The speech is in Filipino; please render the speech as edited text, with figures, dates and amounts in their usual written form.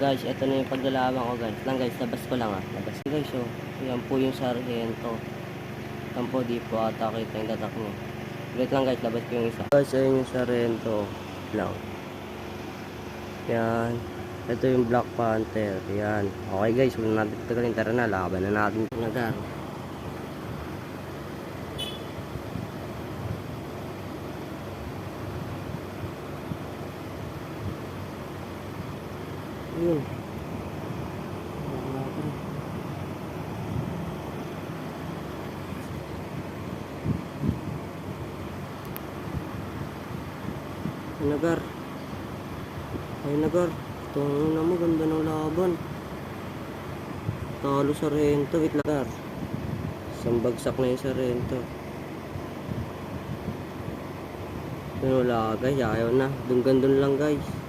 guys, ito na yung paglalaban ko guys. Lang guys, labas ko lang labas ko guys. So, yan po yung sargento. Yan po, di po ata kita yung tatak niya. Wait lang guys, labas ko yung isa. Guys, ayun yung sargento lang. Yan. Ito yung Black Panther. Yan. Okay guys, huwag na natin tagalin. Tara na, laban na natin ito nagar. Yun. Nagar. Ay nagar. Ito na mo, ganda ng laban. Talo Sargento. Wait lang. Isang bagsak na yung Sargento. Wala guys, ayaw na. Dunggan lang guys.